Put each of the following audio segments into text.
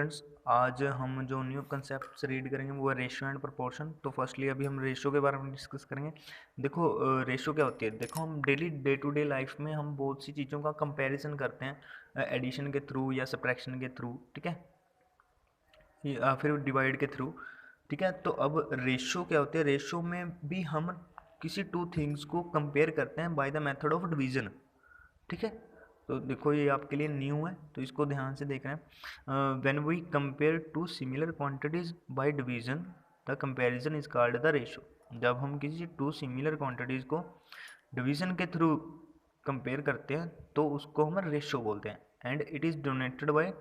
Friends, आज हम जो न्यू कंसेप्ट रीड करेंगे वो है रेशियो एंड प्रोपोर्शन। तो फर्स्टली अभी हम रेशियो के बारे में डिस्कस करेंगे। देखो, रेशियो क्या होती है। देखो, हम daily day to day life में हम बहुत सी चीज़ों का कंपैरिजन करते हैं एडिशन के थ्रू या सब्ट्रैक्शन के थ्रू, ठीक है, या फिर डिवाइड के थ्रू, ठीक है। तो अब रेशियो क्या होती है। रेशियो में भी हम किसी टू थिंग्स को कंपेयर करते हैं by the method of division, ठीक है। तो देखो, ये आपके लिए न्यू है तो इसको ध्यान से देख रहे हैं। When we compare two similar quantities by division the comparison is called the ratio. जब हम किसी टू सिमिलर क्वांटिटीज को डिवीजन के थ्रू कंपेयर करते हैं तो उसको हम रेशियो बोलते हैं। And it is donated by,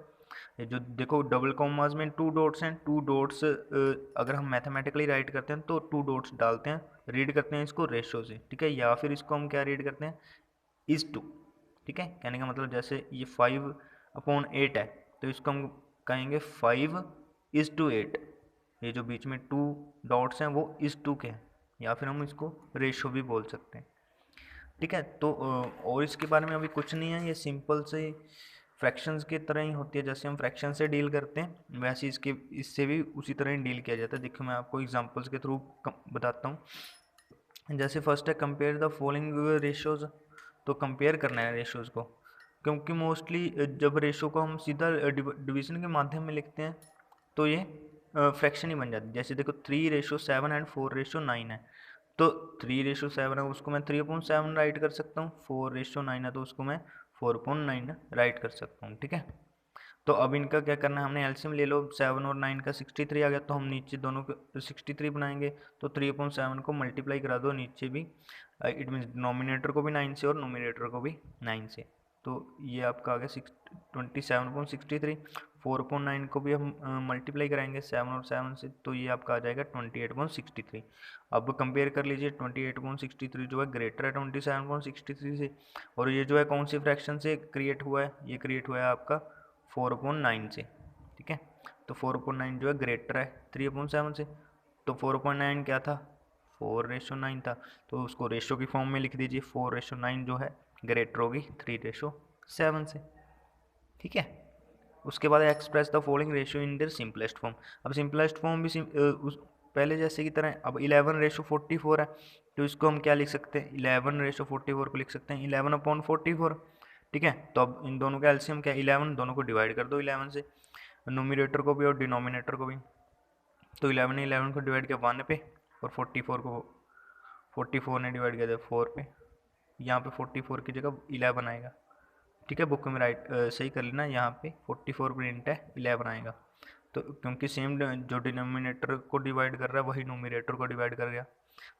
ये जो देखो डबल कॉमास में टू डॉट्स हैं, टू डॉट्स अगर हम मैथमेटिकली राइट करते हैं तो टू डॉट्स डालते हैं, रीड करते हैं इसको रेशियो से, ठीक है। या फिर इसको हम क्या रीड करते हैं, इज टू, ठीक है। कहने का मतलब जैसे ये 5/8 है तो इसको हम कहेंगे 5:8। ये जो बीच में टू डॉट्स हैं वो इज टू के हैं, या फिर हम इसको रेशो भी बोल सकते हैं, ठीक है। तो और इसके बारे में अभी कुछ नहीं है, ये सिंपल से फ्रैक्शंस की तरह ही होती है। जैसे हम फ्रैक्शन से डील करते हैं वैसे इससे भी उसी तरह ही डील किया जाता है। देखो, मैं आपको एग्जांपल्स के थ्रू बताता हूँ। जैसे फर्स्ट है कंपेयर द फॉलोइंग रेशियोज। तो कंपेयर करना है रेशियोज़ को, क्योंकि मोस्टली जब रेशियो को हम सीधा डिवीजन के माध्यम में लिखते हैं तो ये फ्रैक्शन ही बन जाती है। जैसे देखो 3:7 एंड 4:9 है, तो 3:7 है उसको मैं 3/7 राइट कर सकता हूँ, 4:9 है तो उसको मैं 4/9 राइट कर सकता हूँ, ठीक है। तो अब इनका क्या करना है, हमने एलसीएम ले लो, 7 और 9 का 63 आ गया, तो हम नीचे दोनों को 63 बनाएंगे। तो 3/7 को मल्टीप्लाई करा दो नीचे भी, इट मीन्स डिनोमिनेटर को भी 9 से और नोमिनेटर को भी 9 से। तो ये आपका आ गया 27/63। 4/9 को भी हम मल्टीप्लाई कराएंगे 7 और 7 से, तो ये आपका आ जाएगा 28/63। अब कंपेयर कर लीजिए, 28/63 जो है ग्रेटर है 27/63 से, और ये जो है कौन सी फ्रैक्शन से क्रिएट हुआ है, ये क्रिएट हुआ है आपका 4/9 से, ठीक है। तो 4/9 जो है ग्रेटर है 3/7 से। तो 4/9 क्या था, 4:9 था, तो उसको रेशो की फॉर्म में लिख दीजिए। 4:9 जो है ग्रेटर होगी 3:7 से, ठीक है। उसके बाद express the following ratio in their simplest form. अब सिंपलेस्ट फॉर्म भी पहले जैसे की तरह। अब 11:44 है तो इसको हम क्या लिख सकते हैं, 11:44 को लिख सकते हैं 11/44, ठीक है। तो अब इन दोनों का एलसीएम क्या है, 11, दोनों को डिवाइड कर दो 11 से, नोमिनेटर को भी और डिनोमिनेटर को भी। तो 11 ने 11 को डिवाइड किया 1 पे, और 44 को 44 ने डिवाइड किया था 4 पे। यहाँ पे 44 की जगह 11 आएगा, ठीक है। बुक में राइट सही कर लेना, यहाँ पे 44 प्रिंट है, 11 आएगा। तो क्योंकि सेम जो डिनोमिनेटर को डिवाइड कर रहा है वही नोमिनेटर को डिवाइड कर गया।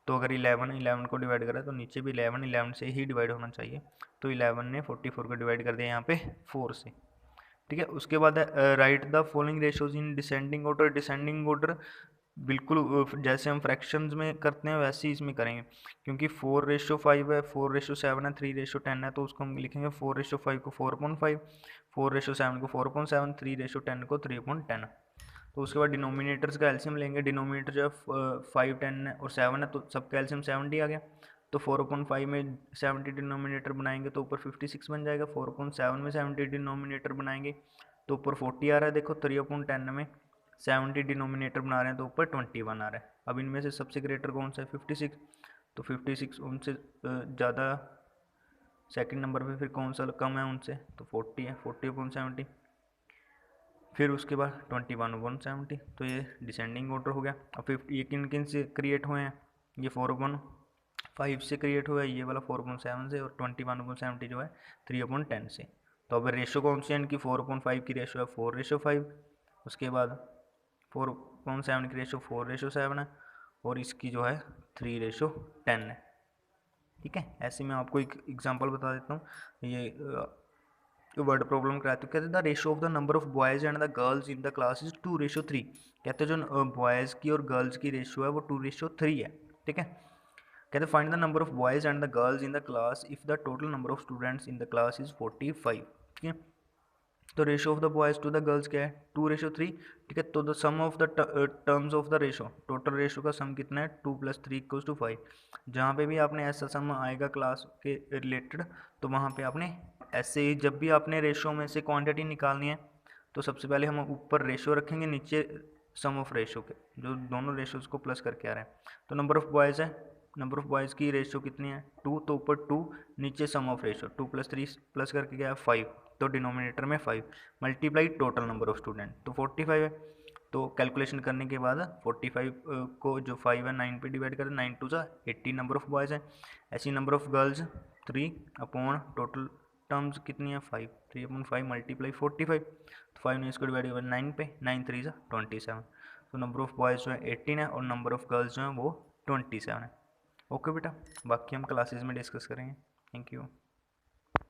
तो अगर 11 को डिवाइड कर रहा है तो नीचे भी 11 से ही डिवाइड होना चाहिए। तो 11 ने 44 को डिवाइड कर दिया यहाँ पे 4 से, ठीक है। उसके बाद right the following ratios in descending order. Descending order बिल्कुल जैसे हम फ्रैक्शंस में करते हैं वैसे ही इसमें करेंगे, क्योंकि 4:5 है, 4:7 है, 3:10 है, तो उसको हम लिखेंगे 4:5 को 4/5, 4:7 को 4/7, 3:10 को 3/10। तो उसके बाद डिनोमिनेटर्स का एलसीएम लेंगे। डिनोमिनेटर जो है 5, 10 और 7 है, तो सबका एलसीएम 70 आ गया। तो 4/5 में 70 डिनोमिनेटर बनाएंगे तो ऊपर 56 बन जाएगा। 4/7 में 70 डिनोमिनेटर बनाएंगे तो ऊपर 40 आ रहा है। देखो 3/10 में 70 डिनोमिनेटर बना रहे हैं तो ऊपर 21 आ रहा है। अब इनमें से सबसे ग्रेटर कौन सा है, 56। तो 56 उनसे ज़्यादा, सेकंड नंबर पे फिर कौन सा कम है उनसे, तो 40 है, 40/70। फिर उसके बाद 21/70। तो ये डिसेंडिंग ऑर्डर हो गया। अब 50 ये किन किन से क्रिएट हुए हैं, ये 4/5 से क्रिएट हुआ है, ये वाला 4/7 से, और 21/70 जो है 3/10 से। तो अब रेशो कौन सी है इनकी, 4/5 की रेशो है 4:5, उसके बाद 4/7 की रेशो 4:7 है, और इसकी जो है 3:10 है, ठीक है। ऐसे मैं आपको एक एग्जांपल बता देता हूँ। ये वर्ड प्रॉब्लम कराते हो, कहते the ratio of the number of boys and the girls in the class is 2:3। कहते हैं जो बॉयज़ की और गर्ल्स की रेशियो है वो 2:3 है, ठीक है। कहते find the number of boys and the girls in the class if the total number of students in the class is 45, ठीक है। तो ratio of the boys to the girls क्या है, 2:3, ठीक है। So the sum of the terms of the ratio, total ratio का sum कितना है, 2 + 3 = 5। जहाँ पे भी आपने ऐसा सम आएगा क्लास के रिलेटेड तो वहाँ पे आपने ऐसे ही, जब भी आपने रेशो में से क्वांटिटी निकालनी है तो सबसे पहले हम ऊपर रेशो रखेंगे, नीचे सम ऑफ रेशो के, जो दोनों रेशोज को प्लस करके आ रहे हैं। तो नंबर ऑफ बॉयज़ है, नंबर ऑफ बॉयज़ की रेशो कितनी है 2, तो ऊपर 2, नीचे सम ऑफ रेशो 2 + 3 प्लस करके क्या है 5, तो डिनोमिनेटर में 5 multiply total number of student तो 45 है। तो कैलकुलेशन करने के बाद 45 को जो 5 है 9 पे डिवाइड करें, 9 2 18 नंबर ऑफ बॉयज़ हैं। ऐसी number of girls 3 upon total terms कितनी है 5, 3/5 मल्टीप्लाई 45, तो 5 ने इसको डिवाइड किया 9 पे, 9 3 27। तो नंबर ऑफ बॉयज़ जो है 18 है और नंबर ऑफ गर्ल्स जो है वो 27 है। ओके बेटा, बाकी हम क्लासेस में डिस्कस करेंगे। Thank you.